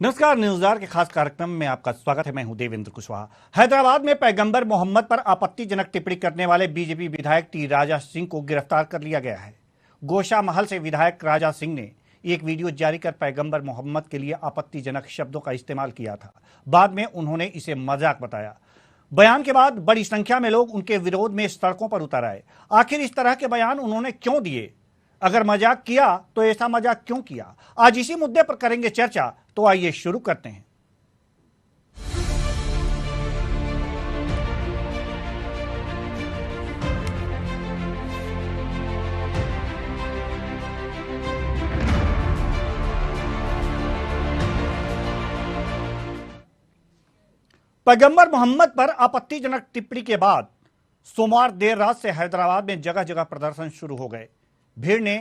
नमस्कार। न्यूज़आर के खास कार्यक्रम में आपका स्वागत है। मैं हूं देवेंद्र कुशवाहा। हैदराबाद में पैगंबर मोहम्मद पर आपत्तिजनक टिप्पणी करने वाले बीजेपी विधायक टी राजा सिंह को गिरफ्तार कर लिया गया है। गोशा महल से विधायक राजा सिंह ने एक वीडियो जारी कर पैगंबर मोहम्मद के लिए आपत्तिजनक शब्दों का इस्तेमाल किया था। बाद में उन्होंने इसे मजाक बताया। बयान के बाद बड़ी संख्या में लोग उनके विरोध में सड़कों पर उतर आए। आखिर इस तरह के बयान उन्होंने क्यों दिए? अगर मजाक किया तो ऐसा मजाक क्यों किया? आज इसी मुद्दे पर करेंगे चर्चा। तो आइए शुरू करते हैं। पैगंबर मोहम्मद पर आपत्तिजनक टिप्पणी के बाद सोमवार देर रात से हैदराबाद में जगह जगह प्रदर्शन शुरू हो गए। भीड़ ने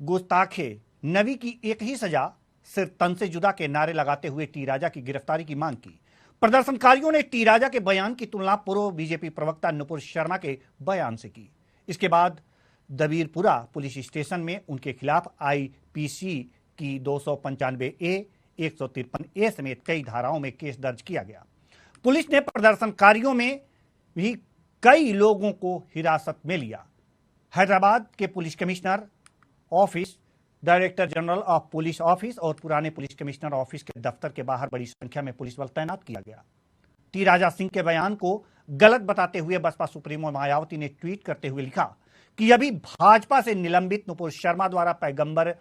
गुस्ताखे नबी की एक ही सजा, सिर्फ तन से जुदा के नारे लगाते हुए टी राजा की गिरफ्तारी की मांग की। प्रदर्शनकारियों ने टी राजा के बयान की तुलना पूर्व बीजेपी प्रवक्ता नुपुर शर्मा के बयान से की। इसके बाद दबीरपुरा पुलिस स्टेशन में उनके खिलाफ आईपीसी की 295A, 153A समेत कई धाराओं में केस दर्ज किया गया। पुलिस ने प्रदर्शनकारियों में भी कई लोगों को हिरासत में लिया। हैदराबाद के police commissioner office, director general of police office और पुराने पुलिस कमिश्नर ऑफिस के दफ्तर के बाहर बड़ी संख्या में पुलिस बल तैनात किया गया। टी राजा सिंह के बयान को गलत बताते हुए बसपा सुप्रीमो मायावती ने ट्वीट करते हुए लिखा कि अभी भाजपा से निलंबित नुपुर शर्मा द्वारा पैगंबर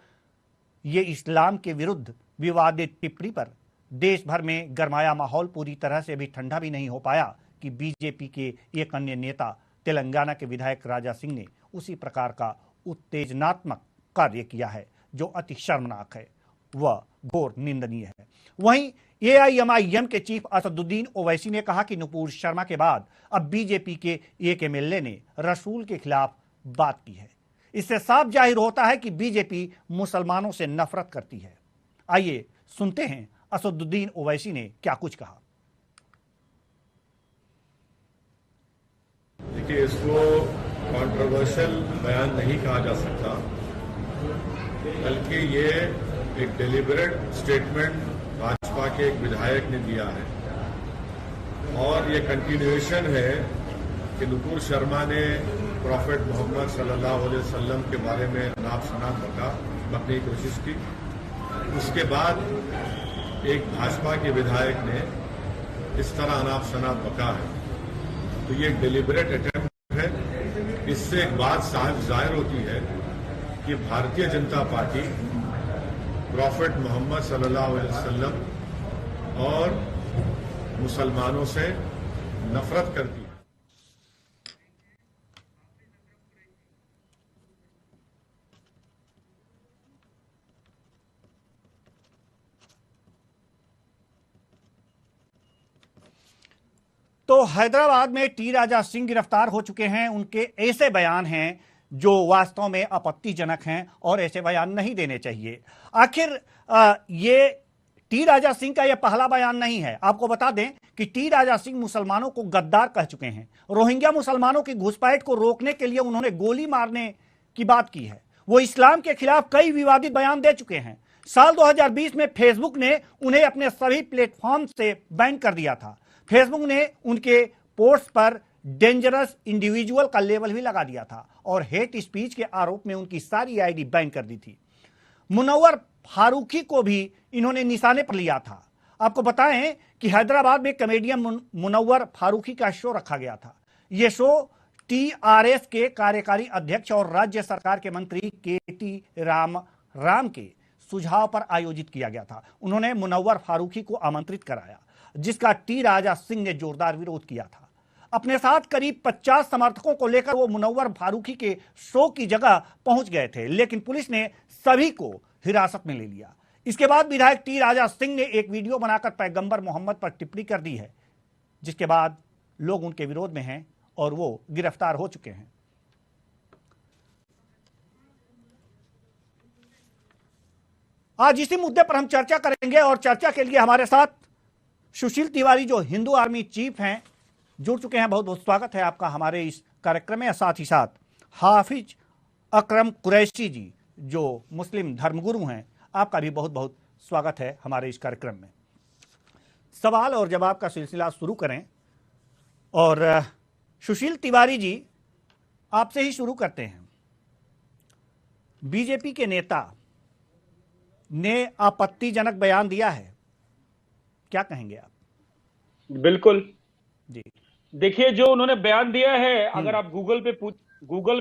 ये इस्लाम के विरुद्ध विवादित टिप्पणी पर देश भर में गरमाया माहौल पूरी तरह से भी ठंडा भी नहीं हो पाया कि बीजेपी के एक अन्य नेता तेलंगाना के विधायक राजा सिंह ने उसी प्रकार का उत्तेजनात्मक कार्य किया है, जो अति शर्मनाक है, वह घोर निंदनीय है। वहीं एआईएमआईएम के चीफ असदुद्दीन ओवैसी ने कहा कि नुपुर शर्मा के बाद अब बीजेपी के एक एमएलए ने रसूल के खिलाफ बात की है। इससे साफ जाहिर होता है कि बीजेपी मुसलमानों से नफरत करती है। आइए सुनते हैं असदुद्दीन ओवैसी ने क्या कुछ कहा। देखिए, इसको कंट्रोवर्शियल बयान नहीं कहा जा सकता, बल्कि ये एक डेलिबरेट स्टेटमेंट भाजपा के एक विधायक ने दिया है और ये कंटिन्यूएशन है कि नुपुर शर्मा ने प्रॉफेट मोहम्मद सल्लल्लाहु अलैहि वसल्लम के बारे में अनाप शनाप बकने की कोशिश की। उसके बाद एक भाजपा के विधायक ने इस तरह अनाप शनाप बका है, तो ये एक डेलिबरेट अटेम्प्ट है। इससे एक बात साफ जाहिर होती है कि भारतीय जनता पार्टी प्रॉफेट मोहम्मद सल्लल्लाहु अलैहि वसल्लम और मुसलमानों से नफरत करती है। तो हैदराबाद में टी राजा सिंह गिरफ्तार हो चुके हैं। उनके ऐसे बयान हैं जो वास्तव में आपत्तिजनक हैं और ऐसे बयान नहीं देने चाहिए। आखिर ये टी राजा सिंह का यह पहला बयान नहीं है। आपको बता दें कि टी राजा सिंह मुसलमानों को गद्दार कह चुके हैं। रोहिंग्या मुसलमानों की घुसपैठ को रोकने के लिए उन्होंने गोली मारने की बात की है। वो इस्लाम के खिलाफ कई विवादित बयान दे चुके हैं। साल 2020 में फेसबुक ने उन्हें अपने सभी प्लेटफॉर्म से बैन कर दिया था। फेसबुक ने उनके पोस्ट पर डेंजरस इंडिविजुअल का लेबल भी लगा दिया था और हेट स्पीच के आरोप में उनकी सारी आईडी बैन कर दी थी। मुनव्वर फारूकी को भी इन्होंने निशाने पर लिया था। आपको बताएं कि हैदराबाद में कॉमेडियन मुनव्वर फारूकी का शो रखा गया था। यह शो टीआरएस के कार्यकारी अध्यक्ष और राज्य सरकार के मंत्री केटी राम के सुझाव पर आयोजित किया गया था। उन्होंने मुनव्वर फारूकी को आमंत्रित कराया, जिसका टी राजा सिंह ने जोरदार विरोध किया था। अपने साथ करीब 50 समर्थकों को लेकर वो मुनव्वर फारूकी के शो की जगह पहुंच गए थे, लेकिन पुलिस ने सभी को हिरासत में ले लिया। इसके बाद विधायक टी राजा सिंह ने एक वीडियो बनाकर पैगंबर मोहम्मद पर टिप्पणी कर दी है, जिसके बाद लोग उनके विरोध में हैं और वो गिरफ्तार हो चुके हैं। आज इसी मुद्दे पर हम चर्चा करेंगे और चर्चा के लिए हमारे साथ सुशील तिवारी, जो हिंदू आर्मी चीफ हैं, जुड़ चुके हैं। बहुत बहुत स्वागत है आपका हमारे इस कार्यक्रम में। साथ ही साथ हाफिज अकरम कुरैशी जी, जो मुस्लिम धर्मगुरु हैं, आपका भी बहुत बहुत स्वागत है हमारे इस कार्यक्रम में। सवाल और जवाब का सिलसिला शुरू करें और सुशील तिवारी जी आपसे ही शुरू करते हैं। बीजेपी के नेता ने आपत्तिजनक बयान दिया है, क्या कहेंगे आप? बिल्कुल जी देखिए, जो उन्होंने बयान दिया है, अगर आप गूगल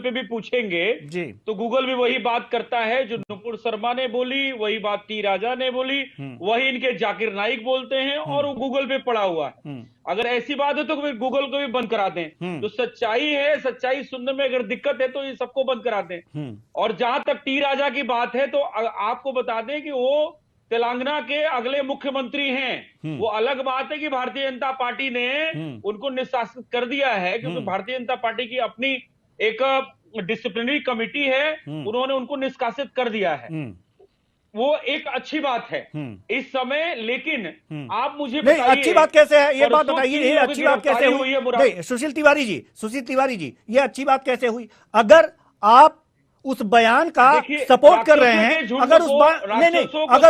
पे भी पूछेंगे जी तो गूगल भी वही बात करता है जो नुपुर शर्मा ने बोली, वही बात टी राजा ने बोली, वही इनके जाकिर नाइक बोलते हैं और वो गूगल पे पड़ा हुआ है। अगर ऐसी बात है तो फिर गूगल को भी बंद करा दें। जो सच्चाई है, सच्चाई सुनने में अगर दिक्कत है तो ये सबको बंद करा दें। और जहां तक टी राजा की बात है तो आपको बता दें कि वो तेलंगाना के अगले मुख्यमंत्री हैं। वो अलग बात है कि भारतीय जनता पार्टी ने उनको निष्कासित कर दिया है, क्योंकि भारतीय जनता पार्टी की अपनी एक डिसिप्लिनरी कमेटी है, उन्होंने उनको निष्कासित कर दिया है। वो एक अच्छी बात है इस समय। लेकिन आप मुझे नहीं, अच्छी बात कैसे है ये बात बताइए, ये अच्छी बात कैसे हुई? नहीं, सुशील तिवारी जी, ये अच्छी बात कैसे हुई? अगर आप उस बयान का सपोर्ट कर रहे हैं, अगर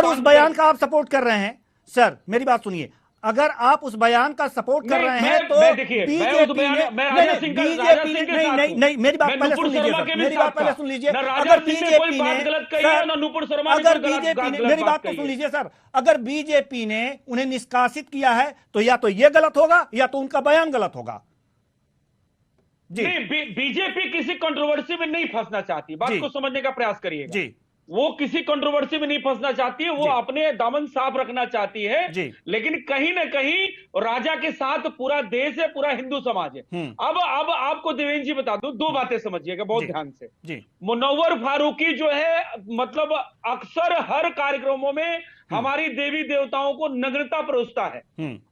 उस बयान का आप सपोर्ट कर रहे हैं, सर मेरी बात सुनिए, अगर आप उस बयान का सपोर्ट कर रहे हैं तो बीजेपी नहीं, मेरी बात पहले सुन लीजिए, मेरी बात पहले सुन लीजिए। अगर बीजेपी ने, मेरी बात तो सुन लीजिए सर, अगर बीजेपी ने उन्हें निष्कासित किया है तो या तो ये गलत होगा या तो उनका बयान गलत होगा। जी, बीजेपी किसी कंट्रोवर्सी में नहीं फंसना चाहती, बात को समझने का प्रयास करिएगा जी। वो किसी कंट्रोवर्सी में नहीं फंसना चाहती है, वो अपने दामन साफ रखना चाहती है जी। लेकिन कहीं ना कहीं राजा के साथ पूरा देश है, पूरा हिंदू समाज है। अब आपको देवेंद्र जी बता दूं, दो बातें समझिएगा बहुत ध्यान से जी। मुनव्वर फारूकी जो है, मतलब अक्सर हर कार्यक्रमों में हमारी देवी देवताओं को नग्नता परोसता है।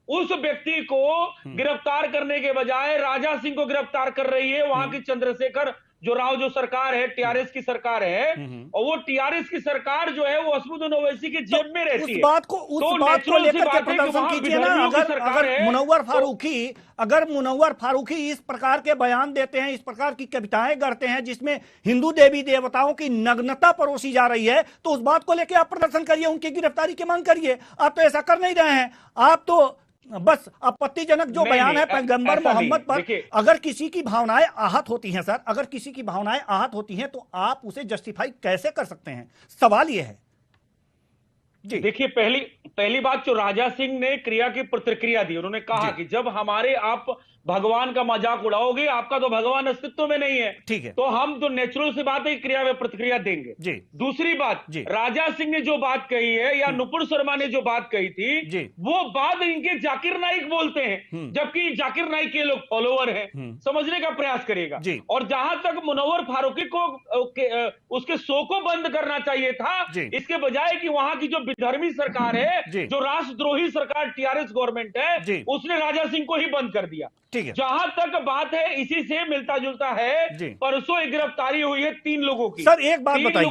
उस व्यक्ति को गिरफ्तार करने के बजाय राजा सिंह को गिरफ्तार कर रही है वहां की चंद्रशेखर जो सरकार है, टीआरएस की सरकार है, और वो टीआरएस की सरकार जो है वो असदुद्दीन ओवैसी की जेब में रहती है। उस बात को लेकर के प्रदर्शन कीजिए ना। अगर मुनव्वर फारूकी इस प्रकार के बयान देते हैं, इस प्रकार की कविताएं गढ़ते हैं जिसमें हिंदू देवी देवताओं की नग्नता परोसी जा रही है, तो उस बात को लेकर आप प्रदर्शन करिए, उनकी गिरफ्तारी की मांग करिए। आप तो ऐसा कर नहीं रहे हैं, आप तो बस आपत्तिजनक जो बयान है पैगंबर मोहम्मद पर, अगर किसी की भावनाएं आहत होती हैं सर, अगर किसी की भावनाएं आहत होती हैं तो आप उसे जस्टिफाई कैसे कर सकते हैं? सवाल यह है जी। देखिए, पहली बात, जो राजा सिंह ने क्रिया की प्रतिक्रिया दी, उन्होंने कहा कि जब हमारे आप भगवान का मजाक उड़ाओगे, आपका तो भगवान अस्तित्व में नहीं है, ठीक है, तो हम तो नेचुरल सी बात है क्रिया में प्रतिक्रिया देंगे जी। दूसरी बात, राजा सिंह ने जो बात कही है या नुपुर शर्मा ने जो बात कही थी, वो बात इनके जाकिर नाइक बोलते हैं, जबकि जाकिर नाइक के लोग फॉलोअर हैं। समझने का प्रयास करिएगा। और जहां तक मुनव्वर फारूकी को उसके शो को बंद करना चाहिए था, इसके बजाय कि वहां की जो विधर्मी सरकार है, जो राष्ट्रद्रोही सरकार टीआरएस गवर्नमेंट है, उसने राजा सिंह को ही बंद कर दिया। जहां तक बात है, इसी से मिलता जुलता है, परसों एक गिरफ्तारी हुई है 3 लोगों की। सर एक बात बताइए,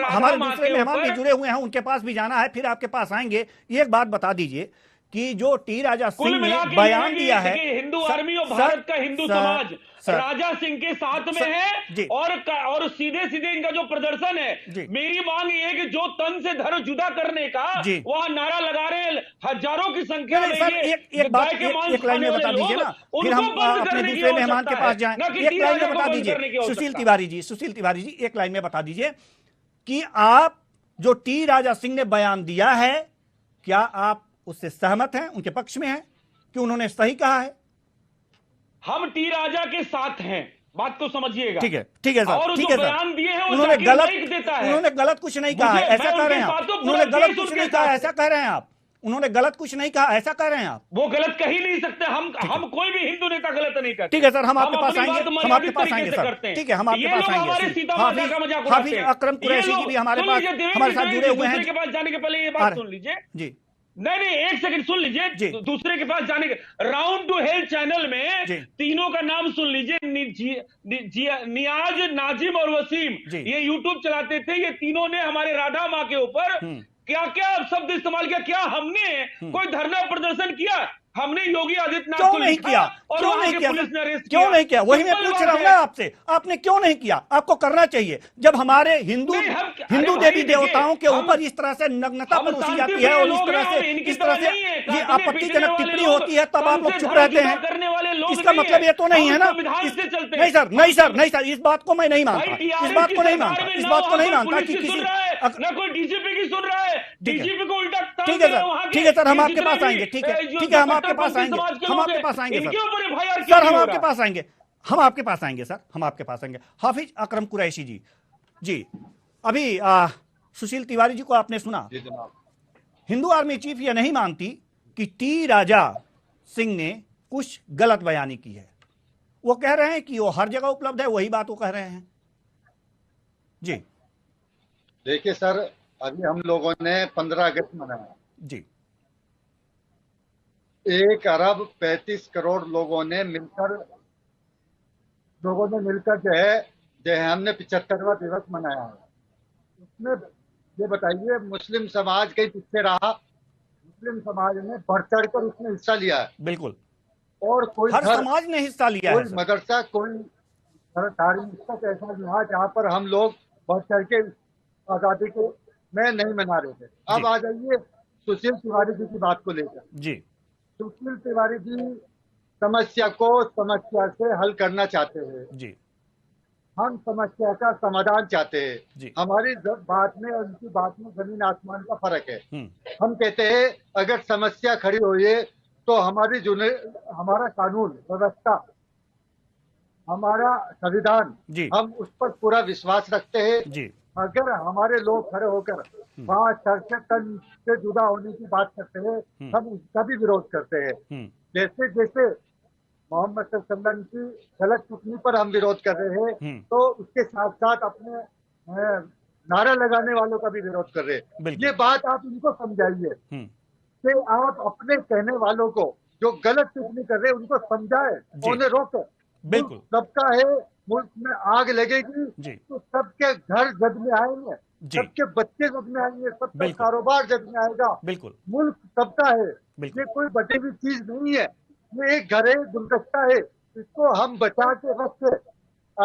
हमारे दूसरे मेहमान भी जुड़े हुए हैं, उनके पास भी जाना है, फिर आपके पास आएंगे। एक बात बता दीजिए कि जो टी राजा सिंह ने बयान दिया है, हिंदू आर्मी और भारत का हिंदू समाज राजा सिंह के साथ में है, और सीधे सीधे इनका जो प्रदर्शन है, मेरी मांग ये है कि जो तन से धर्म जुदा करने का वहां नारा लगा रहे हजारों की संख्या में, एक लाइन में बता दीजिए ना, फिर हम अपने दूसरे मेहमान के पास जाएं। एक लाइन में बता दीजिए सुशील तिवारी जी, एक लाइन में बता दीजिए कि आप जो टी राजा सिंह ने बयान दिया है, क्या आप उससे सहमत हैं, उनके पक्ष में हैं कि उन्होंने सही कहा है? हम टी राजा के साथ हैं, बात को समझिएगा। ठीक है सर, और ठीक है बयान दिए हैं, उन्होंने गलत कुछ नहीं कहा है, ऐसा कह रहे हैं आप? उन्होंने गलत कुछ नहीं कहा, ऐसा कह रहे हैं आप? उन्होंने गलत कुछ नहीं कहा, ऐसा कह रहे हैं आप? वो गलत कह ही नहीं सकते। हम कोई भी हिंदू नेता गलत नहीं करते। ठीक है सर, हम आपके पास आएंगे, सर। ठीक है, हम आपके पास आएंगे। हाफिज अकरम कुरैशी जी भी हमारे साथ जुड़े हुए हैं। के पास जाने के पहले ये बात सुन लीजिए जी। नहीं, एक सेकंड सुन लीजिए। दूसरे के पास जाने के राउंड टू हेल चैनल में तीनों का नाम सुन लीजिए, नियाज, नाजिम और वसीम, ये यूट्यूब चलाते थे। ये तीनों ने हमारे राधा माँ के ऊपर क्या क्या शब्द इस्तेमाल किया। क्या हमने कोई धरना प्रदर्शन किया? हमने योगी आदित्यनाथ क्यों को नहीं लिखा किया? और क्यों वहां नहीं के किया? पुलिस ने अरेस्ट क्यों नहीं किया? वही मैं सिंपल पूछ बात रहा हूं है। ना आपसे, आपने क्यों नहीं किया? आपको करना चाहिए। जब हमारे हिंदू नहीं, हम- अरे हिंदू भाई देवी देखिए, देवताओं के हम- ऊपर इस तरह से नग्नता हम परोसी जाती शांतिप्रिय है और लोग हैं, हम इनकी इस तरह तरह से नहीं है। ये काटने पीटने आपत्तिजनक वाले टिप्पणी लोग, होती है, तब आप तन लोग से चुप धर्म रहते जुदा हैं। करने वाले लोग इसका नहीं मतलब है। ये तो नहीं हम है ना संविधान से चलते नहीं सर, नहीं सर, नहीं सर, इस बात को मैं नहीं भाई मानता, इस टीआरएस बात की को नहीं सरकार मानता, में इस ना बात को वहां नहीं कोई मानता पुलिस कि की किसी सुन रहा है, ना कोई डीजीपी की सुन रहा है। ठीक है। डीजीपी को उल्टा तान ठीक है दे रहे सर, हैं वहां ठीक है सर, हम ये आपके जितने पास भी, आएंगे। ठीक है, जो ठीक है, हम आपके पास कट्टरपंथी आएंगे, समाज के हम लोग आपके हैं, पास आएंगे इनके सर। ऊपर एफआईआर सर क्यों हम नहीं हो आपके रहा? पास आएंगे, हम आपके पास आएंगे सर, हम आपके पास आएंगे। हाफिज अकरम कुरैशी जी, जी अभी सुशील तिवारी जी को आपने सुना, जी जनाब। हिंदू आर्मी चीफ यह नहीं मानती कि टी राजा सिंह ने कुछ गलत बयानी की है। वो कह रहे हैं कि वो हर जगह उपलब्ध है, वही बात वो कह रहे हैं। जी देखिए सर, अभी हम लोगों ने 15 अगस्त मनाया। जी 1 अरब 35 करोड़ लोगों ने मिलकर जो है हमने 75वां दिवस मनाया है। उसमें ये बताइए, मुस्लिम समाज कहीं पीछे रहा? मुस्लिम समाज ने बढ़ चढ़कर उसमें हिस्सा लिया है। बिल्कुल, और कोई हर घर, समाज ने हिस्सा लिया है कोई सर। मदरसा, कोई धार्मिक स्थल ऐसा नहीं रहा जहाँ पर हम लोग बढ़ चढ़ के आजादी को में नहीं मना रहे थे। अब आ जाइए सुशील तिवारी जी की बात को लेकर। जी सुशील तिवारी जी समस्या को समस्या से हल करना चाहते हैं, जी हम समस्या का समाधान चाहते हैं। जी। हमारी बात में और उनकी बात में जमीन आसमान का फर्क है। हम्म, हम कहते हैं अगर समस्या खड़ी हुई है तो हमारा कानून व्यवस्था, हमारा संविधान, जी हम उस पर पूरा विश्वास रखते हैं। जी अगर हमारे लोग खड़े होकर वहाँ सर से तन से जुदा होने की बात करते हैं, हम उसका भी विरोध करते हैं। जैसे जैसे मोहम्मद सल्लल्लाहु की गलत टिप्पणी पर हम विरोध कर रहे हैं, तो उसके साथ साथ अपने नारा लगाने वालों का भी विरोध कर रहे हैं। बिल्कुल। ये बात आप इनको समझाइए कि आप अपने कहने वालों को जो गलत टिप्पणी कर रहे हैं उनको समझाए, उन्हें रोके। बिल्कुल। सबका है, मुल्क में आग लगेगी जी। तो सबके घर जद में आएंगे, जी। सबके बच्चे जद में आएंगे, सबका बिल्कुल। कारोबार जद में आएगा। बिल्कुल। मुल्क सबका है, बिल्कुल। ये कोई बची हुई चीज नहीं है। ये एक घर है, गुलदस्ता है, इसको हम बचा के रखे।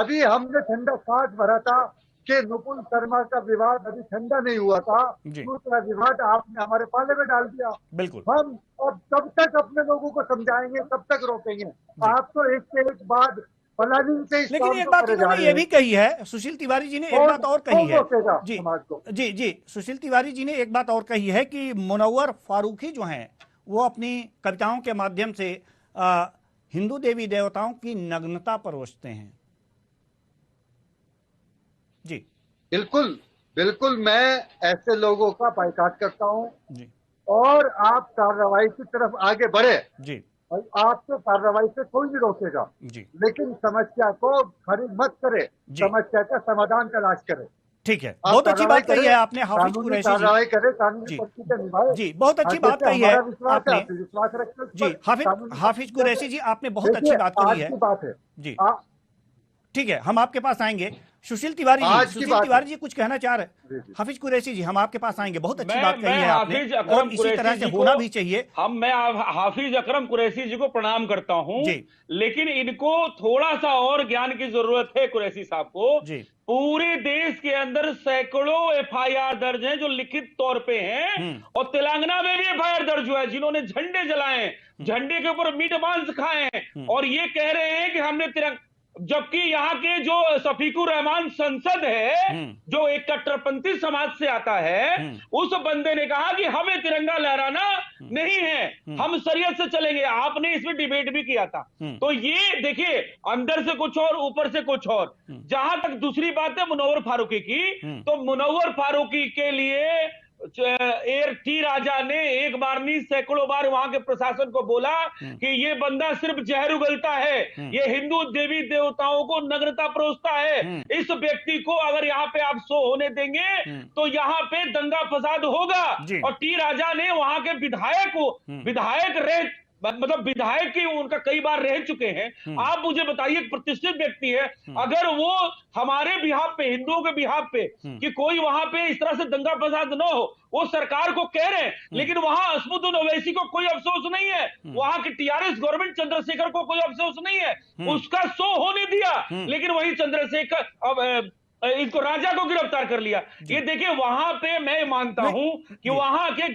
अभी हमने ठंडा सांस भरा था कि नुपुर शर्मा का विवाद अभी ठंडा नहीं हुआ था, जी। दूसरा विवाद आपने हमारे पाले में डाल दिया। बिल्कुल। हम अब कब तक अपने लोगों को समझाएंगे, कब तक रोकेंगे? आप तो एक से एक बात प्लानिंग से इस लेकिन काम एक को बात करे जा इन्होंने रहे ये हैं। भी कही है, सुशील तिवारी जी ने एक कौन- बात और कौन कही है। रोकेगा जी समाज को? जी जी सुशील तिवारी जी ने एक बात और कही है कि मुनव्वर फारूकी जो हैं वो अपनी कविताओं के माध्यम से हिंदू देवी देवताओं की नग्नता परोसते हैं। जी बिल्कुल बिल्कुल, मैं ऐसे लोगों का बाइकाट करता हूँ। जी और आप कार्रवाई की तरफ आगे बढ़े, जी और आपको कार्रवाई से कोई नहीं रोकेगा, जी लेकिन समस्या को खड़ी मत करे, जी। समस्या का समाधान तलाश करे। ठीक है, आप बहुत अच्छी कार्रवाई बात कही करें, है आपने हाफिज कानूनी कुरैशी कार्रवाई जी। करे, कानूनी जी। परिस्थितियां निभाए। जी बहुत अच्छी और बात जैसे कही है हमारा विश्वास है, आपने। आप भी विश्वास रखते हैं उस जी पर। कानूनी हाफिज कुरैशी जी, आपने बहुत अच्छी देखिए, बात कही आज है। की बात है जी आ- ठीक है, हम आपके पास आएंगे। सुशील तिवारी आज जी, की सुशील बात तिवारी है। जी कुछ कहना चाह रहे जी, हैं? जी। हाफिज कुरैशी जी, हम आपके पास आएंगे। बहुत अच्छी मैं बात कही है आपने, हाफिज अकरम और इसी तरह कुरैशी से जी होना को- भी चाहिए। मैं हाफिज अकरम कुरैशी जी को प्रणाम करता हूं, जी। लेकिन इनको थोड़ा सा और ज्ञान की जरूरत है। कुरैशी साहब को जी। पूरे देश के अंदर सैकड़ों एफआईआर दर्ज हैं जो लिखित तौर पे हैं, और तेलंगाना में भी एफआईआर दर्ज हुआ है जिन्होंने झंडे जलाए, झंडे के ऊपर मीट मांस खाए हैं, और ये कह रहे हैं कि हमने तिरंगा, जबकि यहाँ के जो शफीकुर रहमान संसद है जो एक कट्टरपंथी समाज से आता है, उस बंदे ने कहा कि हमें तिरंगा लहराना नहीं है, हम शरीयत से चलेंगे। आपने इसमें डिबेट भी किया था। तो ये देखिए, अंदर से कुछ और ऊपर से कुछ और। जहां तक दूसरी बात है मुनव्वर फारूकी की, तो मुनव्वर फारूकी के लिए एयर टी राजा ने एक बार नहीं सैकड़ों बार वहां के प्रशासन को बोला कि ये बंदा सिर्फ जहर उगलता है, ये हिंदू देवी देवताओं को नग्नता परोसता है, इस व्यक्ति को अगर यहाँ पे आप शो होने देंगे तो यहाँ पे दंगा फसाद होगा। और टी राजा ने वहां के विधायक मतलब विधायक की उनका कई बार रह चुके हैं। आप मुझे बताइए, एक प्रतिष्ठित व्यक्ति है, अगर वो हमारे बिहाफ पे, हिंदुओं के बिहाफ पे कि कोई वहां पे इस तरह से दंगा फसाद न हो, वो सरकार को कह रहे हैं, लेकिन वहां असदुद्दीन ओवैसी को कोई अफसोस नहीं है, वहां की टीआरएस गवर्नमेंट चंद्रशेखर को कोई अफसोस नहीं है, उसका शो होने दिया, लेकिन वही चंद्रशेखर अब इनको राजा को गिरफ्तार कर लिया। ये देखिए, वहां पे मैं मानता हूं कि वहां के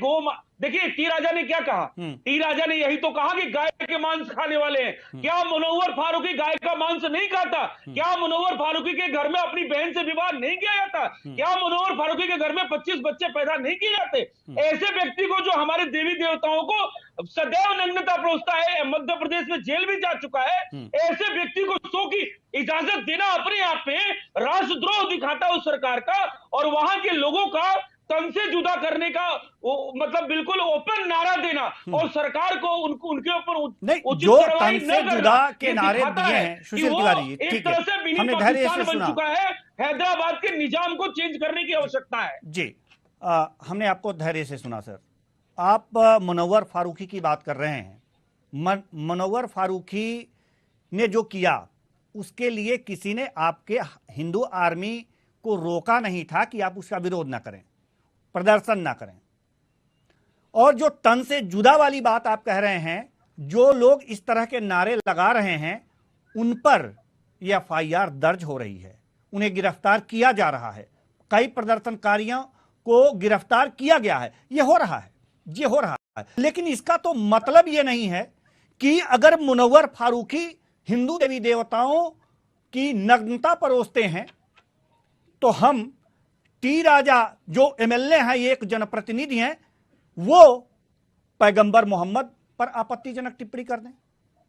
देखिए टी राजा ने क्या कहा, टी राजा ने यही तो कहा कि गाय के मांस खाने वाले हैं। क्या मुनव्वर फारूकी गाय का मांस नहीं खाता? क्या मुनव्वर फारूकी के घर में अपनी बहन से विवाह नहीं किया जाता? क्या मुनव्वर फारूकी के घर में 25 बच्चे पैदा नहीं किए जाते? ऐसे व्यक्ति को, जो हमारे देवी देवताओं को सदैव नग्नता परोसता है, मध्य प्रदेश में जेल भी जा चुका है, ऐसे व्यक्ति को शो की इजाजत देना अपने आप में राष्ट्रद्रोह दिखाता है उस सरकार का, और वहां के लोगों का तन से जुदा करने का मतलब बिल्कुल ओपन नारा देना, और सरकार को उनके ऊपर नहीं, जो तन से जुदा के नारे दिए हैं सुशील तिवारी, एक तरह से मिनी पाकिस्तान बन चुका है। हैदराबाद के निजाम को चेंज करने की आवश्यकता है। जी, हमने आपको धैर्य से सुना सर। आप मुनव्वर फारूकी की बात कर रहे हैं। मुनव्वर फारूकी ने जो किया, उसके लिए किसी ने आपके हिंदू आर्मी को रोका नहीं था कि आप उसका विरोध ना करें, प्रदर्शन ना करें। और जो तन से जुदा वाली बात आप कह रहे हैं, जो लोग इस तरह के नारे लगा रहे हैं, उन पर यह एफआईआर दर्ज हो रही है, उन्हें गिरफ्तार किया जा रहा है, कई प्रदर्शनकारियों को गिरफ्तार किया गया है। यह हो रहा है, ये हो रहा है। लेकिन इसका तो मतलब यह नहीं है कि अगर मुनव्वर फारूकी हिंदू देवी देवताओं की नग्नता परोसते हैं, तो हम टी राजा जो एमएलए हैं, ये एक जनप्रतिनिधि हैं, वो पैगंबर मोहम्मद पर आपत्तिजनक टिप्पणी कर दें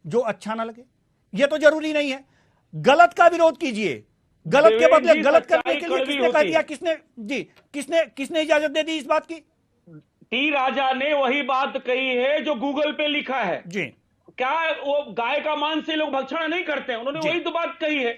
जो अच्छा ना लगे। ये तो जरूरी नहीं है। गलत का विरोध कीजिए, गलत के बदले गलत करने के लिए किसने कह दिया? किसने इजाजत दे दी इस बात की? टी राजा ने वही बात कही है जो गूगल पे लिखा है। जी, क्या वो गाय का मांस से लोग भक्षण नहीं करते हैं? उन्होंने वही तो बात कही है।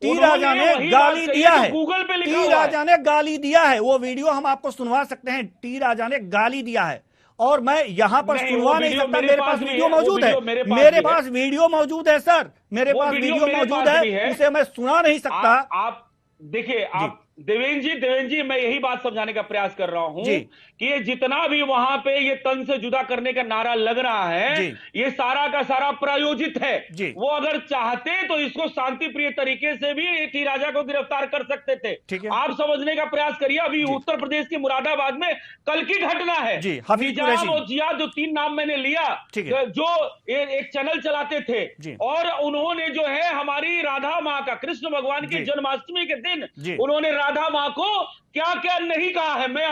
टी राजा ने गाली दिया है, गूगल पे लिखा टी राजा ने गाली दिया है। वो वीडियो हम आपको सुनवा सकते हैं। टी राजा ने गाली दिया है, और मैं यहां पर सुनवा नहीं सकता। मेरे पास वीडियो मौजूद है, मेरे पास वीडियो मौजूद है सर, मेरे पास वीडियो मौजूद है, उसे मैं सुना नहीं सकता। आप देखिए, आप देवेंद्र जी, मैं यही बात समझाने का प्रयास कर रहा हूं कि ये जितना भी वहां पे ये तन से जुदा करने का नारा लग रहा है, ये सारा का सारा प्रायोजित है। वो अगर चाहते तो इसको शांति प्रिय तरीके से भी टी राजा को गिरफ्तार कर सकते थे। आप समझने का प्रयास करिए। अभी उत्तर प्रदेश की मुरादाबाद में कल की घटना है। निजाम और जियाद, जो 3 नाम मैंने लिया, जो एक चैनल चलाते थे, और उन्होंने जो है हमारी राधा माँ का, कृष्ण भगवान की जन्माष्टमी के दिन उन्होंने राधा माँ को क्या क्या नहीं कहा है, मैं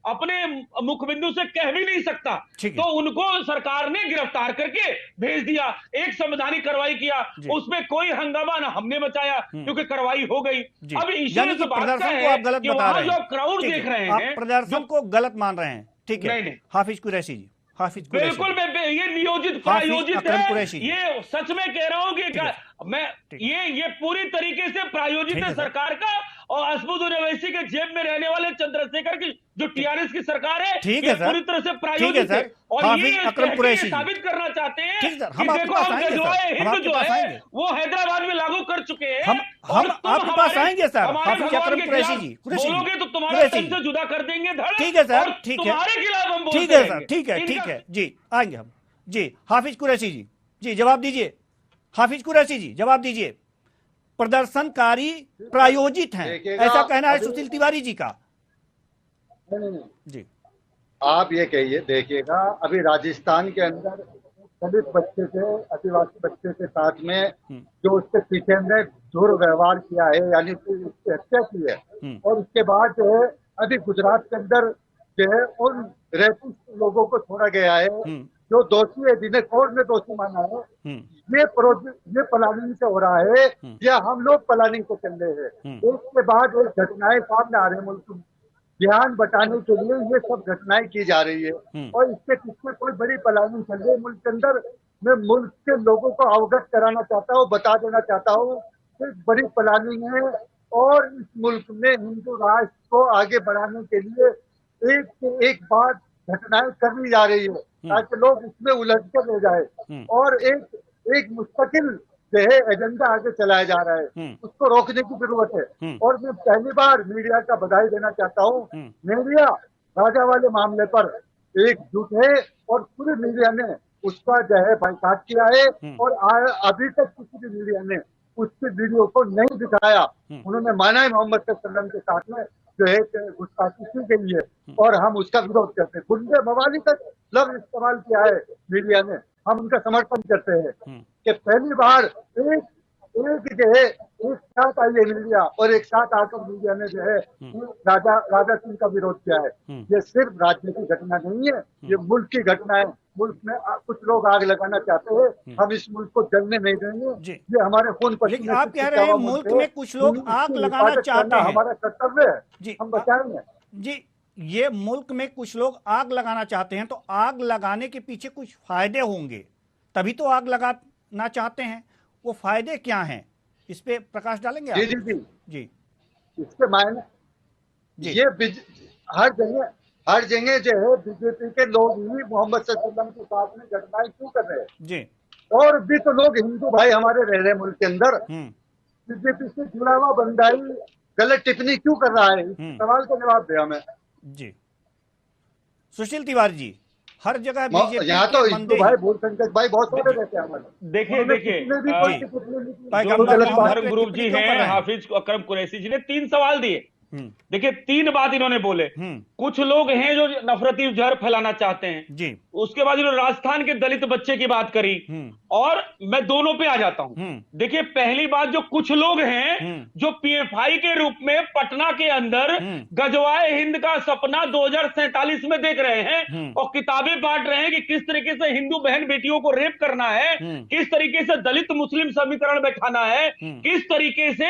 अपने मुखबिंदु से कह भी नहीं सकता। तो उनको सरकार ने गिरफ्तार करके भेज दिया, एक संवैधानिक कार्रवाई किया, उसमें कोई हंगामा ना हमने मचाया, क्योंकि कार्रवाई हो गई। अब इसी से बात है कि वहां जो क्राउड देख रहे हैं, प्रदर्शन को गलत मान रहे हैं। ठीक है, हाफिज कुरैशी जी, हाफिज बिल्कुल, ये नियोजित प्रायोजित है। ये सच में कह रहा हूं कि मैं ये पूरी तरीके से प्रायोजित है सरकार का, और असदुद्दीन ओवैसी के जेब में रहने वाले चंद्रशेखर की जो टीआरएस की सरकार है, ये पूरी तरह से प्रायोजित है। और ये साबित करना चाहते हैं कि देखो, हम हिंद जो है वो हैदराबाद में लागू कर चुके हैं। हम आपके पास आएंगे सर, हाफिज अकरम कुरैशी जी। बोलोगे तो तुम्हारा तन से जुदा कर देंगे धड़। ठीक है सर, ठीक है, तुम्हारे खिलाफ हम बोलते हैं। ठीक है सर, ठीक है जी, आएंगे हम। जी, हाफिज कुरैशी जी, जवाब दीजिए। हाफिज कुरैशी जी, जवाब दीजिए। प्रदर्शनकारी प्रायोजित हैं, ऐसा कहना है सुशील तिवारी जी का। नहीं, जी, आप ये कहिए, देखिएगा, अभी राजस्थान के अंदर दलित बच्चे थे, आदिवासी बच्चे के साथ में जो उसके पीछे में दुर्व्यवहार किया है, यानी कि उसकी हत्या की है, और उसके बाद जो है अभी गुजरात के अंदर जो है उन रेपिस्ट लोगों को छोड़ा गया है, जो दोषी है, जिन्हें कोर्ट ने दोषी माना है। ये प्लानिंग से हो रहा है, या हम लोग प्लानिंग को चल रहे हैं। उसके बाद एक घटनाएं सामने आ रही है, मुल्क ध्यान बटाने के लिए ये सब घटनाएं की जा रही है, और इसके पीछे कोई बड़ी प्लानिंग चल रही है मुल्क के अंदर। मैं मुल्क के लोगों को अवगत कराना चाहता हूँ, बता देना चाहता हूँ कि बड़ी प्लानिंग है, और इस मुल्क में हिंदू राष्ट्र को आगे बढ़ाने के लिए एक से एक बात घटनाएं करनी जा रही है। ताकि लोग इसमें उलझ कर ले जाए और एक मुस्तकिल जो है एजेंडा आगे चलाया जा रहा है, उसको रोकने की जरूरत है। और मैं पहली बार मीडिया का बधाई देना चाहता हूँ। मीडिया राजा वाले मामले पर एकजुट है और पूरी मीडिया ने उसका जो है बाइकाट किया है और अभी तक किसी भी मीडिया ने उसके वीडियो को नहीं दिखाया। उन्होंने माना है मोहम्मद सल्लम के साथ में जो है गुस्ताखी की गई है और हम उसका विरोध करते हैं। गुंडे मवाली तक लफ्ज इस्तेमाल किया है मीडिया ने, हम उनका समर्थन करते हैं कि पहली बार एक जो है एक साथ आई है मीडिया और एक साथ आकर मीडिया ने जो है राजा सिंह का विरोध किया है। ये सिर्फ राज्य की घटना नहीं है, ये मुल्क की घटना है। मुल्क में कुछ लोग आग लगाना चाहते हैं, हम इस मुल्क को जलने नहीं देंगे। ये हमारे खून पर। लेकिन आप कह रहे हैं मुल्क में कुछ लोग आग लगाना चाहते हैं, हमारा कर्तव्य है जी, हम बचाएंगे जी। ये मुल्क में कुछ लोग आग लगाना चाहते हैं, तो आग लगाने के पीछे कुछ फायदे होंगे, तभी तो आग लगाना चाहते हैं। वो फायदे क्या हैं, इस पे प्रकाश डालेंगे आप? जी जी जी जी, इसके मायने ये हर जगह जो है बीजेपी के लोग ही मोहम्मद सल्लम के साथ में घटनाएं क्यों कर रहे हैं जी। और भी तो लोग हिंदू भाई हमारे रह रहे मुल्क के अंदर, बीजेपी से जुड़ा हुआ बंदाई गलत टिप्पणी क्यों कर रहा है? सवाल का जवाब दे हमें। जी, सुशील तिवारी जी, हर जगह यहाँ तो हिंदू भाई भूल पंकज भाई बहुत सारे रहते हैं हमारे। देखिए धर्म गुरु जी हैं हाफिज अकरम कुरैशी जी ने 3 सवाल दिए। देखिए 3 बात इन्होंने बोले। कुछ लोग हैं जो नफरती जहर फैलाना चाहते हैं जी। उसके बाद इन्होंने राजस्थान के दलित बच्चे की बात करी और मैं दोनों पे आ जाता हूं। देखिए पहली बात, जो कुछ लोग हैं जो पीएफआई के रूप में पटना के अंदर गजवाए हिंद का सपना 2047 में देख रहे हैं और किताबें बांट रहे हैं कि किस तरीके से हिंदू बहन बेटियों को रेप करना है, किस तरीके से दलित मुस्लिम समीकरण बैठाना है, किस तरीके से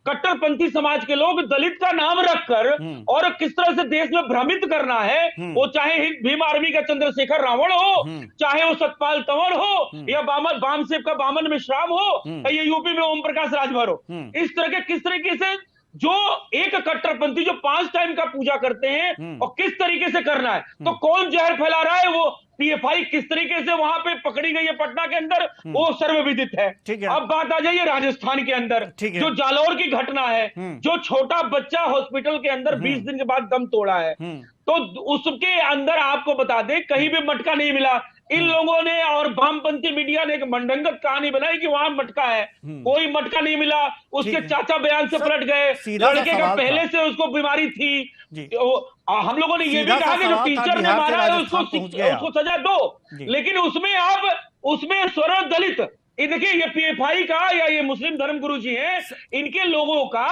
कट्टरपंथी समाज के लोग दलित का नाम रखकर और किस तरह से देश में भ्रमित करना है, वो चाहे भीम आर्मी का चंद्रशेखर रावण हो, चाहे वो सतपाल तंवर हो या बामसेब का बामन मिश्राम हो, या यूपी में ओम प्रकाश राजभर हो। इस तरह के किस तरीके से जो एक कट्टरपंथी जो 5 टाइम का पूजा करते हैं और किस तरीके से करना है, तो कौन जहर फैला रहा है, वो पीएफआई किस तरीके से वहां पे पकड़ी गई है पटना के अंदर, वो सर्वविदित है। अब बात आ जाइए राजस्थान के अंदर जो जालौर की घटना है, जो छोटा बच्चा हॉस्पिटल के अंदर 20 दिन के बाद दम तोड़ा है, तो उसके अंदर आपको बता दें कहीं भी मटका नहीं मिला। इन लोगों ने और वामपंथी मीडिया ने एक मंडंगत कहानी बनाई कि वहां मटका है, कोई मटका नहीं मिला। उसके चाचा बयान से पलट गए, लड़के का पहले से उसको बीमारी थी। हम लोगों ने ये भी कहा कि जो टीचर ने मारा है उसको सजा दो, लेकिन उसमें आप उसमें स्वर्ण दलित, देखिए ये पीएफआई का या ये मुस्लिम धर्म गुरु जी हैं, इनके लोगों का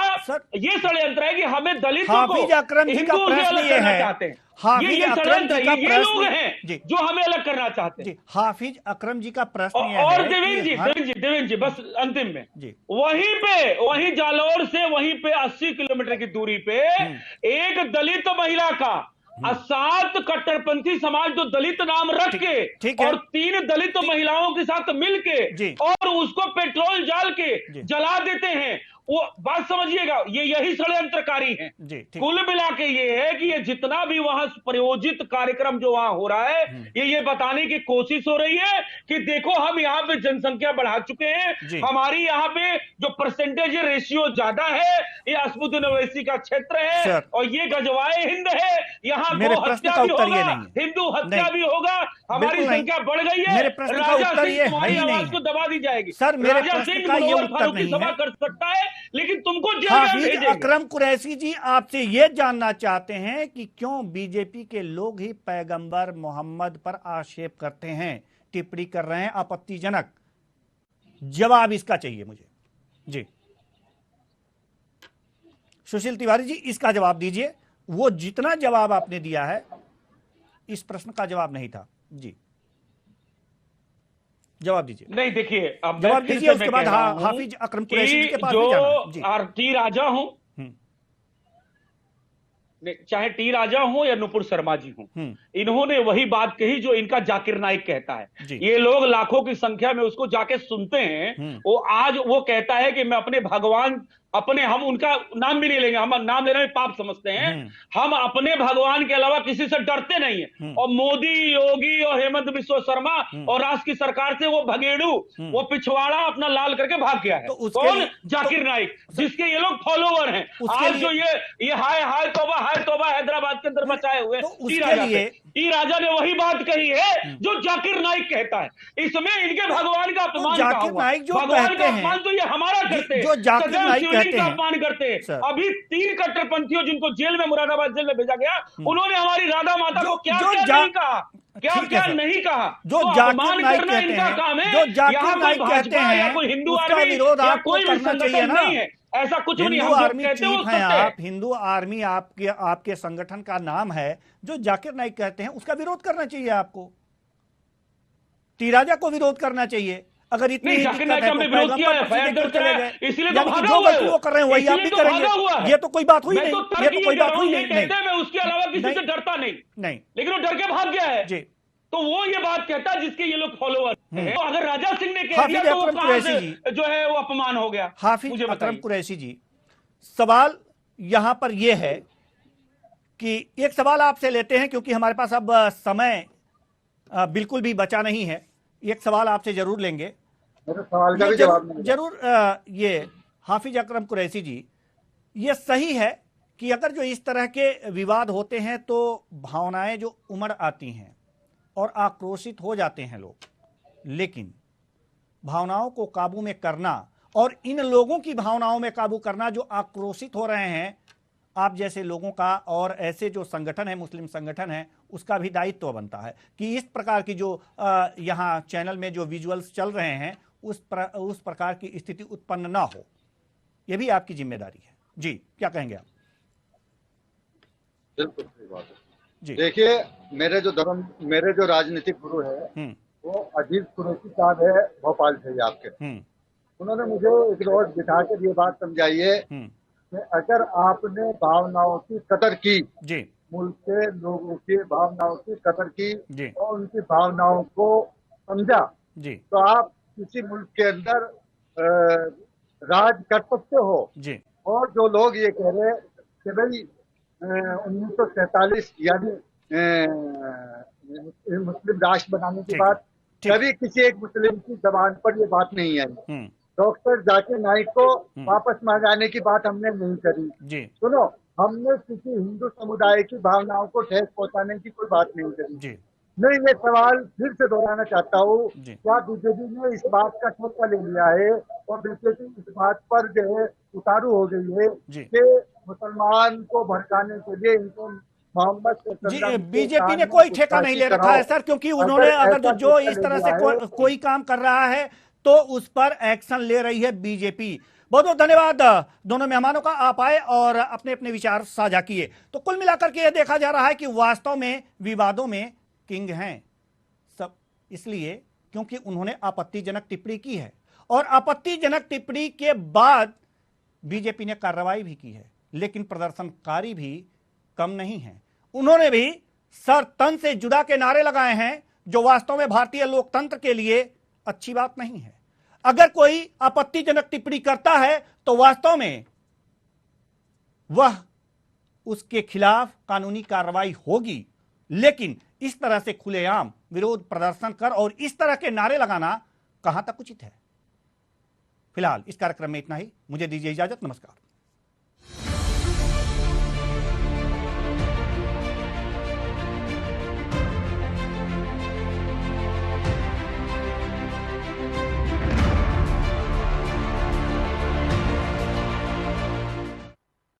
ये षड्यंत्र है कि हमें दलितों को हिंदुओं से अलग करना चाहते हैं। ये षड्यंत्र है, ये लोग हैं जो हमें अलग करना चाहते हैं। हाफिज अकरम जी का प्रश्न और देवेंद्र जी बस अंतिम में वहीं जालौर से वहीं पे 80 किलोमीटर की दूरी पे एक दलित महिला का 7 कट्टरपंथी समाज जो दलित नाम रख के और 3 दलित महिलाओं के साथ मिलके और उसको पेट्रोल डाल के जला देते हैं। वो बात समझिएगा, ये यही षड्यंत्रकारी हैं। कुल मिला के ये है कि ये जितना भी वहां प्रयोजित कार्यक्रम जो वहां हो रहा है, ये बताने की कोशिश हो रही है कि देखो हम यहाँ पे जनसंख्या बढ़ा चुके हैं, हमारी यहाँ पे जो परसेंटेज रेशियो ज्यादा है, ये असमुद्दीन ओवैसी का क्षेत्र है और ये गजवाए हिंद है, यहाँ गो हत्या भी होगा, हिंदू हत्या भी होगा, हमारी संख्या बढ़ गई है। राजा सिंह तुम्हारी आवाज को दबा दी जाएगी। राजा सिंह मुनव्वर फारूक की सभा कर सकता है, लेकिन तुमको हाफिज अकरम कुरैशी जी आपसे यह जानना चाहते हैं कि क्यों बीजेपी के लोग ही पैगंबर मोहम्मद पर आक्षेप करते हैं, टिप्पणी कर रहे हैं आपत्तिजनक। जवाब इसका चाहिए मुझे जी। सुशील तिवारी जी इसका जवाब दीजिए। वो जितना जवाब आपने दिया है इस प्रश्न का जवाब नहीं था जी। जवाब दीजिए। नहीं देखिए, अब जवाब दीजिए, उसके बाद हाफिज अकरम कुरैशी के पास भी जाना। जो टी राजा हूं, चाहे टी राजा हो या नुपुर शर्मा जी हो, इन्होंने वही बात कही जो इनका जाकिर नाइक कहता है। ये लोग लाखों की संख्या में उसको जाके सुनते हैं। वो आज वो कहता है कि मैं अपने भगवान अपने, हम उनका नाम भी नहीं लेंगे, हम नाम लेना भी पाप समझते हैं, हम अपने भगवान के अलावा किसी से डरते नहीं है। और मोदी, योगी और हेमंत बिस्वा शर्मा और राष्ट्र की सरकार से वो भगेड़ू, वो पिछवाड़ा अपना लाल करके भाग गया है। तो कौन? जाकिर नाइक, जिसके ये लोग फॉलोवर हैं। आज जो ये हाय तौबा हैदराबाद के अंदर मचाए हुए ई राजा ने वही बात कही है जो जाकिर नाइक कहता है। इसमें इनके भगवान का अपमान जाकिर नाइक जो भगवान कहते का हैं, अपमान तो ये हमारा करते हैं, जो जाकिर नाइक कहते का हैं, अपमान करते हैं। सर। अभी 3 कट्टरपंथियों जिनको जेल में, मुरादाबाद जेल में भेजा गया, उन्होंने हमारी राधा माता को क्या क्या नहीं कहा, क्या नहीं कहा। जो तो जाकिर अपमान नाइक करना कहते इनका हैं, काम है। जो जाकिर यहाँ कोई नाइक कहते भाजपा या हैं, कोई हिंदू उसका आर्मी विरोध या आपको कोई भी करना चाहिए संगठन ना। नहीं है, ऐसा कुछ नहीं। हिंदू हम जो आर्मी कहते हैं वो चीफ हैं सत्य है। आप, हिंदू आर्मी आपके संगठन का नाम है। जो जाकिर नाइक कहते हैं उसका विरोध करना चाहिए आपको, टी राजा को विरोध करना चाहिए। अगर इतनी नहीं, ही जाकिर दिक्कत नाइक है हमने तो विरोध किया है, पैगंबर फायर पर करते चले हैं, गए, इसीलिए तो यानी कि भागा जो हुआ है गलती वो कर रहे हैं वही आप भी इसीलिए तो करेंगे। भागा हुआ है। ये तो कोई बात हुई मैं नहीं, तो ये तर्क तो ये कोई कर बात रहा हूं, हुई ये कहते हैं मैं उसके अलावा किसी से डरता नहीं, लेकिन वो डर के भाग गया है जी। तो वो ये बात कहता है जिसके ये लोग फॉलोअर हैं। तो अगर राजा सिंह ने कह हाफिज दिया तो वो अकरम कहां कुरैशी से जी, जो है वो अपमान हो गया। हाफिज मुझे अकरम बताइए। कुरैशी जी, सवाल यहां पर यह है कि एक सवाल आपसे लेते हैं क्योंकि हमारे पास अब समय बिल्कुल भी बचा नहीं है। एक सवाल आपसे जरूर लेंगे, मेरे सवाल का भी जवाब नहीं दिया। जरूर। ये हाफिज अकरम कुरैशी जी, ये सही है कि अगर जो इस तरह के विवाद होते हैं तो भावनाएं जो उमड़ आती हैं और आक्रोशित हो जाते हैं लोग, लेकिन भावनाओं को काबू में करना और इन लोगों की भावनाओं में काबू करना जो आक्रोशित हो रहे हैं, आप जैसे लोगों का और ऐसे जो संगठन है, मुस्लिम संगठन है, उसका भी दायित्व बनता है कि इस प्रकार की जो यहाँ चैनल में जो विजुअल्स चल रहे हैं उस प्रकार की स्थिति उत्पन्न ना हो। यह भी आपकी जिम्मेदारी है। जी, क्या कहेंगे आप? बिल्कुल सही बात है जी। देखिए, मेरे जो राजनीतिक गुरु है वो अजीज कुरैशी साहब है, भोपाल से ही आपके। उन्होंने मुझे एक रोज बिठा कर ये बात समझाई है कि अगर आपने भावनाओं की कदर की, जी, मुल्क के लोगों की भावनाओं की कदर की जी, और उनकी भावनाओं को समझा, जी, तो आप किसी मुल्क के अंदर राज कर सकते हो। जी। और जो लोग ये कह रहे हैं कि भाई 1947 यानी मुस्लिम राष्ट्र बनाने की बात, कभी किसी एक मुस्लिम की जबान पर ये बात नहीं आई। डॉक्टर जाकिर नाइक को वापस मंगाने की बात हमने नहीं करी। जी। सुनो, हमने किसी हिंदू समुदाय की भावनाओं को ठेस पहुंचाने की कोई बात नहीं करी। जी। मैं ये सवाल फिर से दोहराना चाहता हूँ, क्या बीजेपी ने इस बात का ठेका ले लिया है और बीजेपी इस बात पर जो है उतारू हो गई है कि मुसलमान को भड़काने के लिए इनको जी, बीजेपी ने कोई ठेका नहीं ले रखा है सर, क्योंकि उन्होंने अगर जो इस तरह से कोई काम कर रहा है तो उस पर एक्शन ले रही है बीजेपी। बहुत बहुत धन्यवाद दोनों मेहमानों का, आप आए और अपने अपने विचार साझा किए। तो कुल मिलाकर के यह देखा जा रहा है कि वास्तव में विवादों में किंग हैं सब, इसलिए क्योंकि उन्होंने आपत्तिजनक टिप्पणी की है और आपत्तिजनक टिप्पणी के बाद बीजेपी ने कार्रवाई भी की है, लेकिन प्रदर्शनकारी भी कम नहीं है। उन्होंने भी सर तन से जुदा के नारे लगाए हैं, जो वास्तव में भारतीय लोकतंत्र के लिए अच्छी बात नहीं है। अगर कोई आपत्तिजनक टिप्पणी करता है तो वास्तव में वह उसके खिलाफ कानूनी कार्रवाई होगी, लेकिन इस तरह से खुलेआम विरोध प्रदर्शन कर और इस तरह के नारे लगाना कहां तक उचित है। फिलहाल इस कार्यक्रम में इतना ही, मुझे दीजिए इजाजत, नमस्कार।